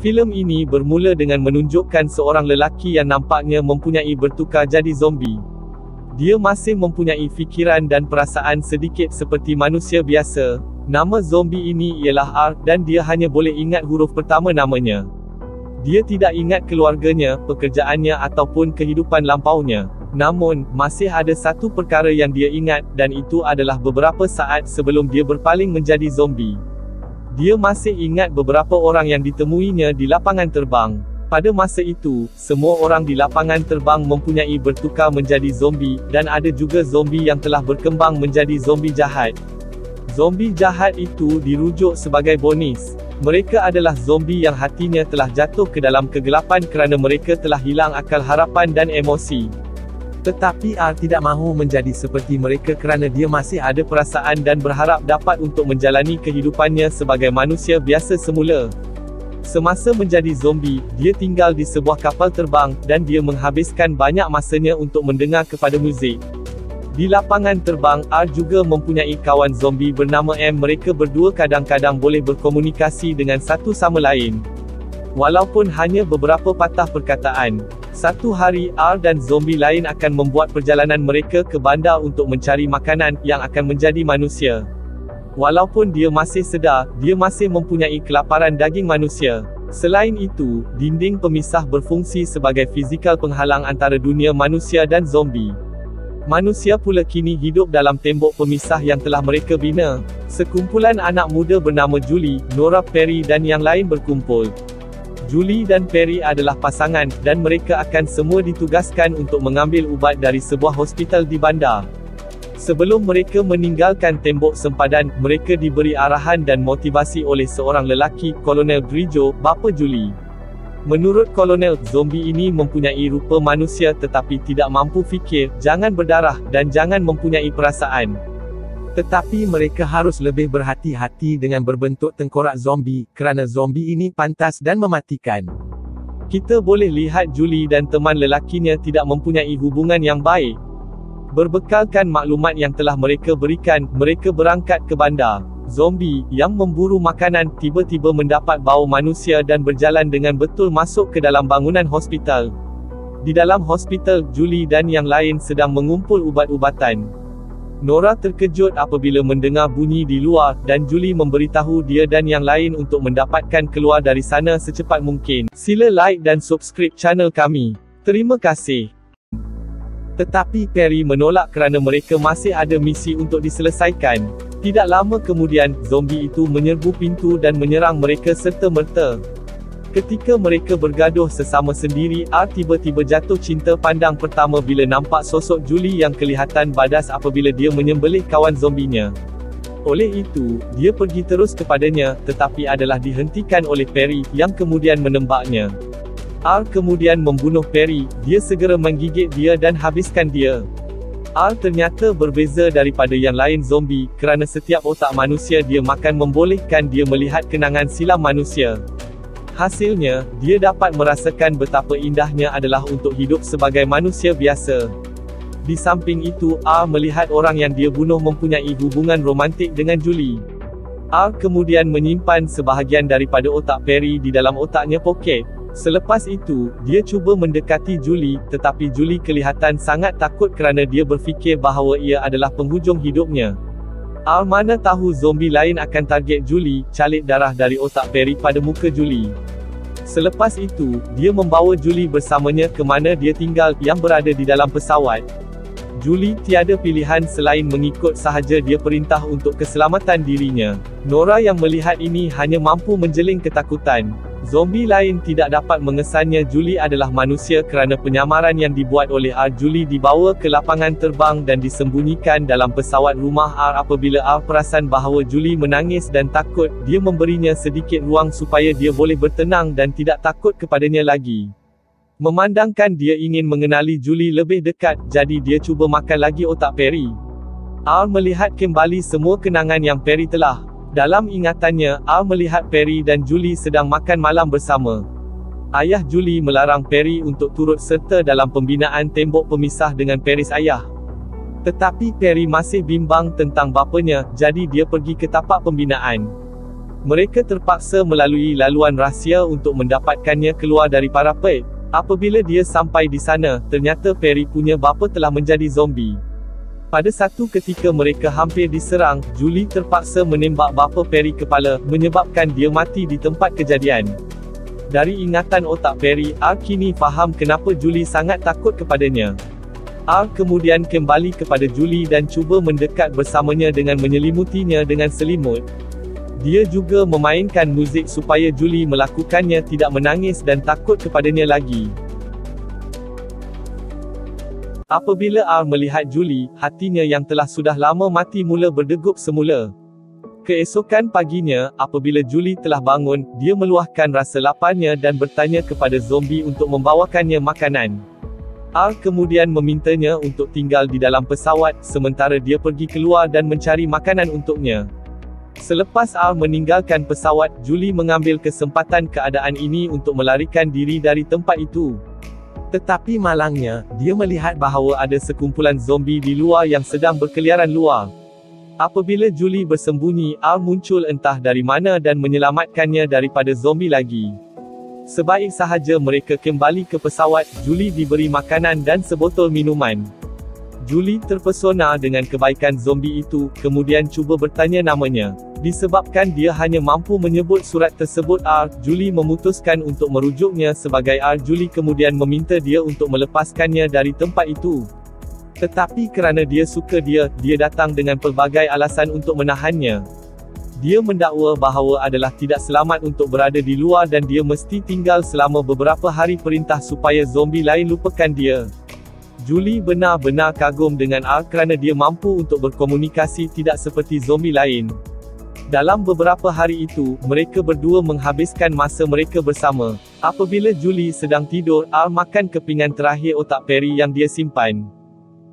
Filem ini bermula dengan menunjukkan seorang lelaki yang nampaknya mempunyai bertukar jadi zombie. Dia masih mempunyai fikiran dan perasaan sedikit seperti manusia biasa. Nama zombie ini ialah R, dan dia hanya boleh ingat huruf pertama namanya. Dia tidak ingat keluarganya, pekerjaannya ataupun kehidupan lampaunya. Namun, masih ada satu perkara yang dia ingat, dan itu adalah beberapa saat sebelum dia berpaling menjadi zombie. Dia masih ingat beberapa orang yang ditemuinya di lapangan terbang. Pada masa itu, semua orang di lapangan terbang mempunyai bertukar menjadi zombie, dan ada juga zombie yang telah berkembang menjadi zombie jahat. Zombie jahat itu dirujuk sebagai Bonis. Mereka adalah zombie yang hatinya telah jatuh ke dalam kegelapan kerana mereka telah hilang akal harapan dan emosi. Tetapi R tidak mahu menjadi seperti mereka kerana dia masih ada perasaan dan berharap dapat untuk menjalani kehidupannya sebagai manusia biasa semula. Semasa menjadi zombie, dia tinggal di sebuah kapal terbang, dan dia menghabiskan banyak masanya untuk mendengar kepada muzik. Di lapangan terbang, R juga mempunyai kawan zombie bernama M. Mereka berdua kadang-kadang boleh berkomunikasi dengan satu sama lain. Walaupun hanya beberapa patah perkataan. Satu hari, R dan zombie lain akan membuat perjalanan mereka ke bandar untuk mencari makanan, yang akan menjadi manusia. Walaupun dia masih sedar, dia masih mempunyai kelaparan daging manusia. Selain itu, dinding pemisah berfungsi sebagai fizikal penghalang antara dunia manusia dan zombie. Manusia pula kini hidup dalam tembok pemisah yang telah mereka bina. Sekumpulan anak muda bernama Julie, Nora, Perry dan yang lain berkumpul. Julie dan Perry adalah pasangan, dan mereka akan semua ditugaskan untuk mengambil ubat dari sebuah hospital di bandar. Sebelum mereka meninggalkan tembok sempadan, mereka diberi arahan dan motivasi oleh seorang lelaki, Kolonel Grigio, bapa Julie. Menurut Kolonel, zombie ini mempunyai rupa manusia tetapi tidak mampu fikir, jangan berdarah, dan jangan mempunyai perasaan. Tetapi mereka harus lebih berhati-hati dengan berbentuk tengkorak zombie, kerana zombie ini pantas dan mematikan. Kita boleh lihat Julie dan teman lelakinya tidak mempunyai hubungan yang baik. Berbekalkan maklumat yang telah mereka berikan, mereka berangkat ke bandar. Zombie, yang memburu makanan, tiba-tiba mendapat bau manusia dan berjalan dengan betul masuk ke dalam bangunan hospital. Di dalam hospital, Julie dan yang lain sedang mengumpul ubat-ubatan. Nora terkejut apabila mendengar bunyi di luar, dan Julie memberitahu dia dan yang lain untuk mendapatkan keluar dari sana secepat mungkin. Sila like dan subscribe channel kami. Terima kasih. Tetapi Perry menolak kerana mereka masih ada misi untuk diselesaikan. Tidak lama kemudian, zombie itu menyerbu pintu dan menyerang mereka serta-merta. Ketika mereka bergaduh sesama sendiri, R tiba-tiba jatuh cinta pandang pertama bila nampak sosok Julie yang kelihatan badas apabila dia menyembelih kawan zombinya. Oleh itu, dia pergi terus kepadanya, tetapi adalah dihentikan oleh Perry, yang kemudian menembaknya. R kemudian membunuh Perry, dia segera menggigit dia dan habiskan dia. R ternyata berbeza daripada yang lain zombie, kerana setiap otak manusia dia makan membolehkan dia melihat kenangan silam manusia. Hasilnya, dia dapat merasakan betapa indahnya adalah untuk hidup sebagai manusia biasa. Di samping itu, R melihat orang yang dia bunuh mempunyai hubungan romantik dengan Julie. R kemudian menyimpan sebahagian daripada otak Perry di dalam otaknya poket. Selepas itu, dia cuba mendekati Julie, tetapi Julie kelihatan sangat takut kerana dia berfikir bahawa ia adalah penghujung hidupnya. R mana tahu zombie lain akan target Julie, calik darah dari otak Perry pada muka Julie. Selepas itu, dia membawa Julie bersamanya ke mana dia tinggal, yang berada di dalam pesawat. Julie tiada pilihan selain mengikut sahaja dia perintah untuk keselamatan dirinya. Nora yang melihat ini hanya mampu menjeling ketakutan. Zombie lain tidak dapat mengesannya Julie adalah manusia kerana penyamaran yang dibuat oleh R. Julie dibawa ke lapangan terbang dan disembunyikan dalam pesawat rumah R. Apabila R perasan bahawa Julie menangis dan takut, dia memberinya sedikit ruang supaya dia boleh bertenang dan tidak takut kepadanya lagi. Memandangkan dia ingin mengenali Julie lebih dekat, jadi dia cuba makan lagi otak Perry. R melihat kembali semua kenangan yang Perry telah. Dalam ingatannya, R melihat Perry dan Julie sedang makan malam bersama. Ayah Julie melarang Perry untuk turut serta dalam pembinaan tembok pemisah dengan Perry's ayah. Tetapi Perry masih bimbang tentang bapanya, jadi dia pergi ke tapak pembinaan. Mereka terpaksa melalui laluan rahsia untuk mendapatkannya keluar dari parapet. Apabila dia sampai di sana, ternyata Perry punya bapa telah menjadi zombie. Pada satu ketika mereka hampir diserang, Julie terpaksa menembak bapa Perry kepala, menyebabkan dia mati di tempat kejadian. Dari ingatan otak Perry, R kini faham kenapa Julie sangat takut kepadanya. R kemudian kembali kepada Julie dan cuba mendekat bersamanya dengan menyelimutinya dengan selimut. Dia juga memainkan muzik supaya Julie melakukannya tidak menangis dan takut kepadanya lagi. Apabila R melihat Julie, hatinya yang telah sudah lama mati mula berdegup semula. Keesokan paginya, apabila Julie telah bangun, dia meluahkan rasa laparnya dan bertanya kepada zombie untuk membawakannya makanan. R kemudian memintanya untuk tinggal di dalam pesawat, sementara dia pergi keluar dan mencari makanan untuknya. Selepas R meninggalkan pesawat, Julie mengambil kesempatan keadaan ini untuk melarikan diri dari tempat itu. Tetapi malangnya, dia melihat bahawa ada sekumpulan zombie di luar yang sedang berkeliaran luar. Apabila Julie bersembunyi, R muncul entah dari mana dan menyelamatkannya daripada zombie lagi. Sebaik sahaja mereka kembali ke pesawat, Julie diberi makanan dan sebotol minuman. Julie terpesona dengan kebaikan zombie itu, kemudian cuba bertanya namanya. Disebabkan dia hanya mampu menyebut surat tersebut R, Julie memutuskan untuk merujuknya sebagai R. Julie kemudian meminta dia untuk melepaskannya dari tempat itu. Tetapi kerana dia suka dia datang dengan pelbagai alasan untuk menahannya. Dia mendakwa bahawa adalah tidak selamat untuk berada di luar dan dia mesti tinggal selama beberapa hari perintah supaya zombie lain lupakan dia. Julie benar-benar kagum dengan R kerana dia mampu untuk berkomunikasi tidak seperti zombie lain. Dalam beberapa hari itu, mereka berdua menghabiskan masa mereka bersama. Apabila Julie sedang tidur, R makan kepingan terakhir otak Perry yang dia simpan.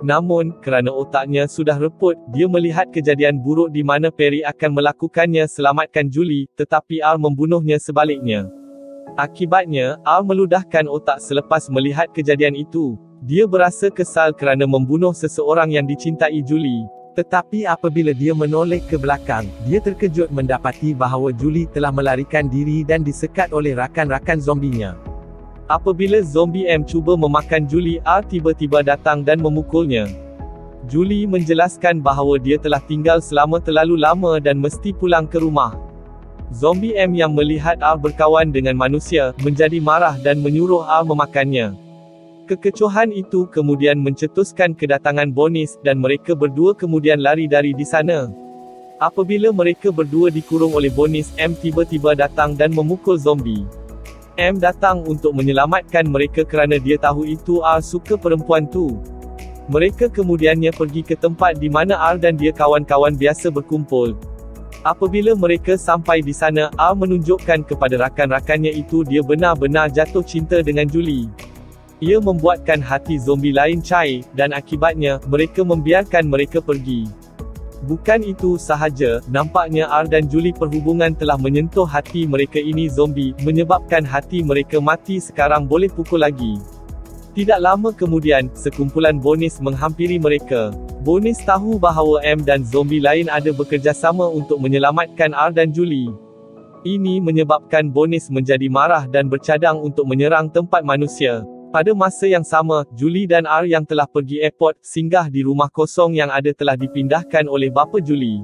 Namun, kerana otaknya sudah reput, dia melihat kejadian buruk di mana Perry akan melakukannya selamatkan Julie, tetapi R membunuhnya sebaliknya. Akibatnya, R meludahkan otak selepas melihat kejadian itu. Dia berasa kesal kerana membunuh seseorang yang dicintai Julie. Tetapi apabila dia menoleh ke belakang, dia terkejut mendapati bahawa Julie telah melarikan diri dan disekat oleh rakan-rakan zombinya. Apabila zombie M cuba memakan Julie, R tiba-tiba datang dan memukulnya. Julie menjelaskan bahawa dia telah tinggal selama terlalu lama dan mesti pulang ke rumah. Zombie M yang melihat R berkawan dengan manusia, menjadi marah dan menyuruh R memakannya. Kekecohan itu kemudian mencetuskan kedatangan Bonis, dan mereka berdua kemudian lari dari di sana. Apabila mereka berdua dikurung oleh Bonis, M tiba-tiba datang dan memukul zombie. M datang untuk menyelamatkan mereka kerana dia tahu itu R suka perempuan tu. Mereka kemudiannya pergi ke tempat di mana R dan dia kawan-kawan biasa berkumpul. Apabila mereka sampai di sana, R menunjukkan kepada rakan-rakannya itu dia benar-benar jatuh cinta dengan Julie. Ia membuatkan hati zombie lain cair, dan akibatnya, mereka membiarkan mereka pergi. Bukan itu sahaja, nampaknya R dan Julie perhubungan telah menyentuh hati mereka ini zombie, menyebabkan hati mereka mati sekarang boleh pukul lagi. Tidak lama kemudian, sekumpulan Bonis menghampiri mereka. Bonis tahu bahawa M dan zombie lain ada bekerjasama untuk menyelamatkan R dan Julie. Ini menyebabkan Bonis menjadi marah dan bercadang untuk menyerang tempat manusia. Pada masa yang sama, Julie dan R yang telah pergi airport, singgah di rumah kosong yang ada telah dipindahkan oleh bapa Julie.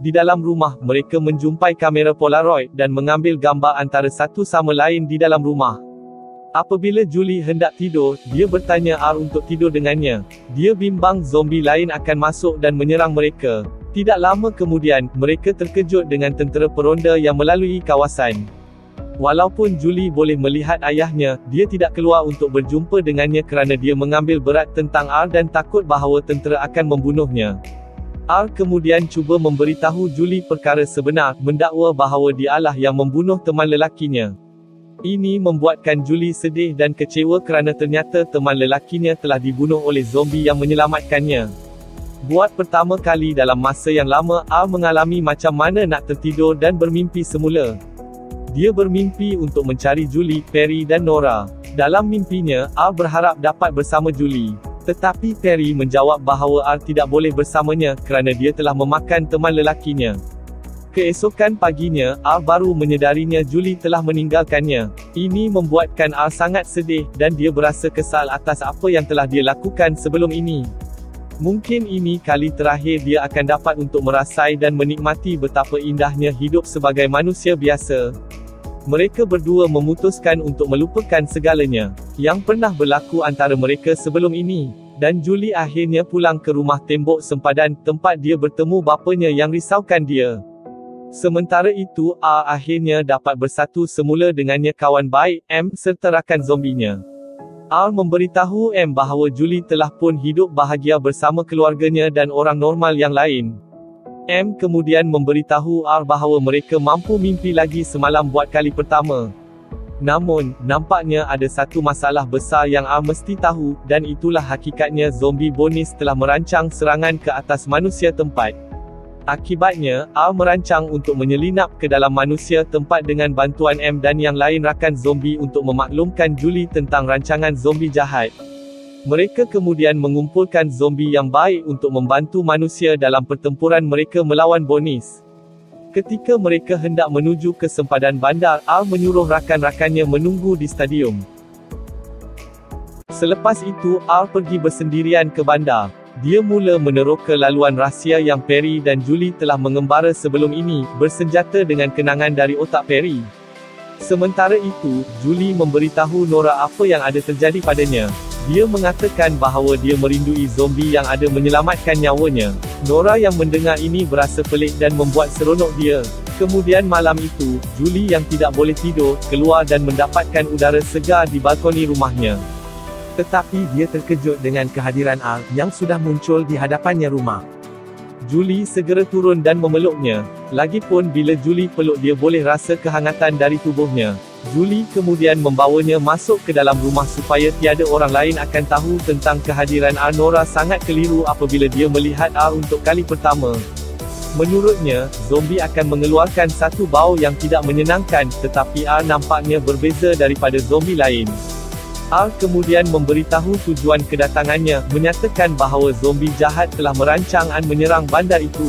Di dalam rumah, mereka menjumpai kamera Polaroid, dan mengambil gambar antara satu sama lain di dalam rumah. Apabila Julie hendak tidur, dia bertanya R untuk tidur dengannya. Dia bimbang zombie lain akan masuk dan menyerang mereka. Tidak lama kemudian, mereka terkejut dengan tentera peronda yang melalui kawasan. Walaupun Julie boleh melihat ayahnya, dia tidak keluar untuk berjumpa dengannya kerana dia mengambil berat tentang R dan takut bahawa tentera akan membunuhnya. R kemudian cuba memberitahu Julie perkara sebenar, mendakwa bahawa dialah yang membunuh teman lelakinya. Ini membuatkan Julie sedih dan kecewa kerana ternyata teman lelakinya telah dibunuh oleh zombie yang menyelamatkannya. Buat pertama kali dalam masa yang lama, R mengalami macam mana nak tertidur dan bermimpi semula. Dia bermimpi untuk mencari Julie, Perry dan Nora. Dalam mimpinya, R berharap dapat bersama Julie. Tetapi Perry menjawab bahawa R tidak boleh bersamanya, kerana dia telah memakan teman lelakinya. Keesokan paginya, R baru menyedarinya Julie telah meninggalkannya. Ini membuatkan R sangat sedih, dan dia berasa kesal atas apa yang telah dia lakukan sebelum ini. Mungkin ini kali terakhir dia akan dapat untuk merasai dan menikmati betapa indahnya hidup sebagai manusia biasa. Mereka berdua memutuskan untuk melupakan segalanya yang pernah berlaku antara mereka sebelum ini. Dan Julie akhirnya pulang ke rumah tembok sempadan, tempat dia bertemu bapanya yang risaukan dia. Sementara itu, R akhirnya dapat bersatu semula dengannya kawan baik, M, serta rakan zombinya. R memberitahu M bahawa Julie telah pun hidup bahagia bersama keluarganya dan orang normal yang lain. M kemudian memberitahu R bahawa mereka mampu mimpi lagi semalam buat kali pertama. Namun, nampaknya ada satu masalah besar yang R mesti tahu, dan itulah hakikatnya zombie Bonis telah merancang serangan ke atas manusia tempat. Akibatnya, R merancang untuk menyelinap ke dalam manusia tempat dengan bantuan M dan yang lain rakan zombie untuk memaklumkan Julie tentang rancangan zombie jahat. Mereka kemudian mengumpulkan zombie yang baik untuk membantu manusia dalam pertempuran mereka melawan Bonis. Ketika mereka hendak menuju ke sempadan bandar, R menyuruh rakan-rakannya menunggu di stadium. Selepas itu, R pergi bersendirian ke bandar. Dia mula meneroka laluan rahsia yang Perry dan Julie telah mengembara sebelum ini, bersenjata dengan kenangan dari otak Perry. Sementara itu, Julie memberitahu Nora apa yang ada terjadi padanya. Dia mengatakan bahawa dia merindui zombie yang ada menyelamatkan nyawanya. Nora yang mendengar ini berasa pelik dan membuat seronok dia. Kemudian malam itu, Julie yang tidak boleh tidur, keluar dan mendapatkan udara segar di balkoni rumahnya. Tetapi dia terkejut dengan kehadiran R, yang sudah muncul di hadapannya rumah. Julie segera turun dan memeluknya. Lagipun bila Julie peluk dia boleh rasa kehangatan dari tubuhnya. Julie kemudian membawanya masuk ke dalam rumah supaya tiada orang lain akan tahu tentang kehadiran R. Nora sangat keliru apabila dia melihat R untuk kali pertama. Menurutnya, zombie akan mengeluarkan satu bau yang tidak menyenangkan, tetapi R nampaknya berbeza daripada zombie lain. R kemudian memberitahu tujuan kedatangannya, menyatakan bahawa zombie jahat telah merancang menyerang bandar itu.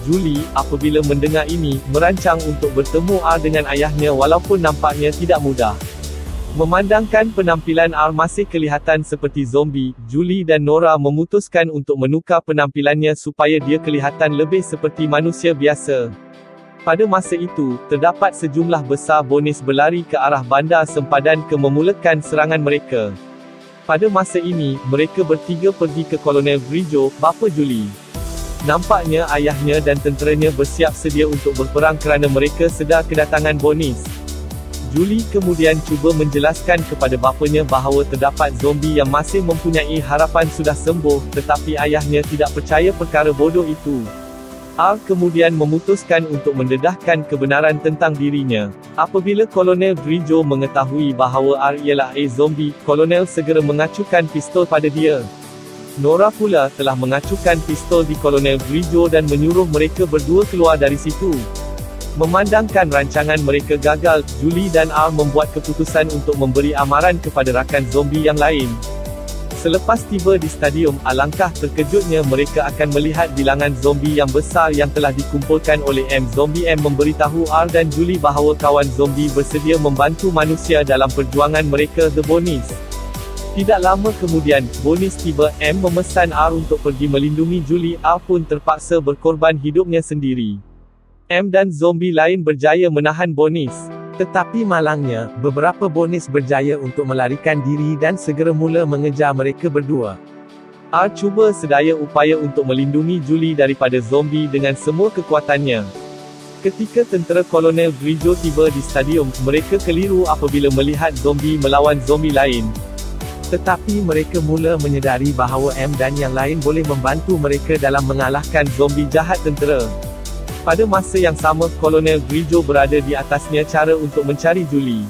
Julie, apabila mendengar ini, merancang untuk bertemu R dengan ayahnya walaupun nampaknya tidak mudah. Memandangkan penampilan R masih kelihatan seperti zombie, Julie dan Nora memutuskan untuk menukar penampilannya supaya dia kelihatan lebih seperti manusia biasa. Pada masa itu, terdapat sejumlah besar Bonis berlari ke arah bandar sempadan ke memulakan serangan mereka. Pada masa ini, mereka bertiga pergi ke Kolonel Grigio, bapa Julie. Nampaknya ayahnya dan tenteranya bersiap sedia untuk berperang kerana mereka sedar kedatangan Bonis. Julie kemudian cuba menjelaskan kepada bapanya bahawa terdapat zombie yang masih mempunyai harapan sudah sembuh, tetapi ayahnya tidak percaya perkara bodoh itu. R kemudian memutuskan untuk mendedahkan kebenaran tentang dirinya. Apabila Kolonel Grigio mengetahui bahawa R ialah zombie, Kolonel segera mengacukan pistol pada dia. Nora pula telah mengacukan pistol di Kolonel Grigio dan menyuruh mereka berdua keluar dari situ. Memandangkan rancangan mereka gagal, Julie dan R membuat keputusan untuk memberi amaran kepada rakan zombie yang lain. Selepas tiba di stadium, alangkah terkejutnya mereka akan melihat bilangan zombie yang besar yang telah dikumpulkan oleh M. Zombie M memberitahu R dan Julie bahawa kawan zombie bersedia membantu manusia dalam perjuangan mereka The Bonis. Tidak lama kemudian, Bonis tiba. M memesan R untuk pergi melindungi Julie. R pun terpaksa berkorban hidupnya sendiri. M dan zombie lain berjaya menahan Bonis. Tetapi malangnya, beberapa Bonis berjaya untuk melarikan diri dan segera mula mengejar mereka berdua. R cuba sedaya upaya untuk melindungi Julie daripada zombie dengan semua kekuatannya. Ketika tentera Kolonel Grigio tiba di stadium, mereka keliru apabila melihat zombie melawan zombie lain. Tetapi mereka mula menyedari bahawa M dan yang lain boleh membantu mereka dalam mengalahkan zombie jahat tentera. Pada masa yang sama, Kolonel Grigio berada di atasnya cara untuk mencari Julie.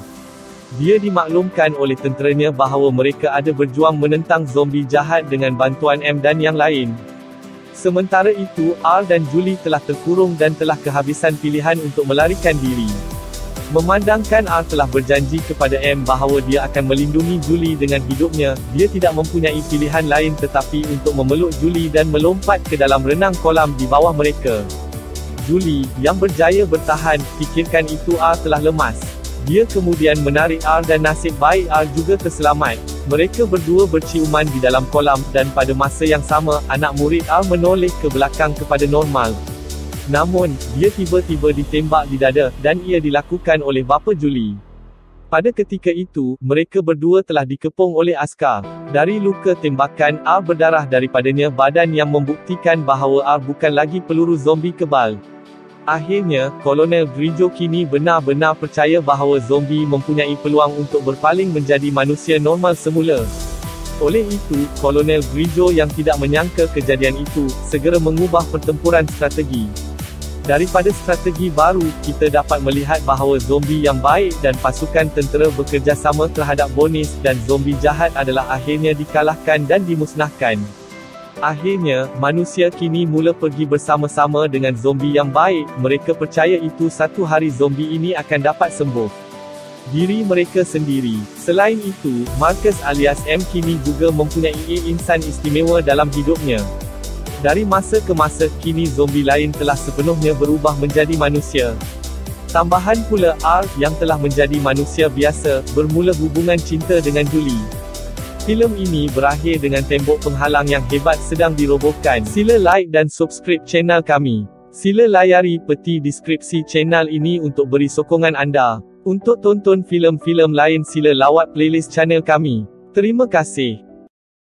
Dia dimaklumkan oleh tenteranya bahawa mereka ada berjuang menentang zombie jahat dengan bantuan M dan yang lain. Sementara itu, R dan Julie telah terkurung dan telah kehabisan pilihan untuk melarikan diri. Memandangkan R telah berjanji kepada M bahawa dia akan melindungi Julie dengan hidupnya, dia tidak mempunyai pilihan lain tetapi untuk memeluk Julie dan melompat ke dalam renang kolam di bawah mereka. Julie, yang berjaya bertahan, fikirkan itu R telah lemas. Dia kemudian menarik R dan nasib baik R juga terselamat. Mereka berdua berciuman di dalam kolam, dan pada masa yang sama, anak murid R menoleh ke belakang kepada normal. Namun, dia tiba-tiba ditembak di dada, dan ia dilakukan oleh bapa Julie. Pada ketika itu, mereka berdua telah dikepung oleh askar. Dari luka tembakan, R berdarah daripadanya badan yang membuktikan bahawa R bukan lagi peluru zombie kebal. Akhirnya, Kolonel Grigio kini benar-benar percaya bahawa zombie mempunyai peluang untuk berpaling menjadi manusia normal semula. Oleh itu, Kolonel Grigio yang tidak menyangka kejadian itu, segera mengubah pertempuran strategi. Daripada strategi baru, kita dapat melihat bahawa zombie yang baik dan pasukan tentera bekerjasama terhadap Bonis, dan zombie jahat adalah akhirnya dikalahkan dan dimusnahkan. Akhirnya, manusia kini mula pergi bersama-sama dengan zombie yang baik. Mereka percaya itu satu hari zombie ini akan dapat sembuh diri mereka sendiri. Selain itu, Marcus alias M kini juga mempunyai insan istimewa dalam hidupnya. Dari masa ke masa, kini zombie lain telah sepenuhnya berubah menjadi manusia. Tambahan pula, R, yang telah menjadi manusia biasa, bermula hubungan cinta dengan Julie. Filem ini berakhir dengan tembok penghalang yang hebat sedang dirobohkan. Sila like dan subscribe channel kami. Sila layari peti deskripsi channel ini untuk beri sokongan anda. Untuk tonton filem-filem lain sila lawat playlist channel kami. Terima kasih.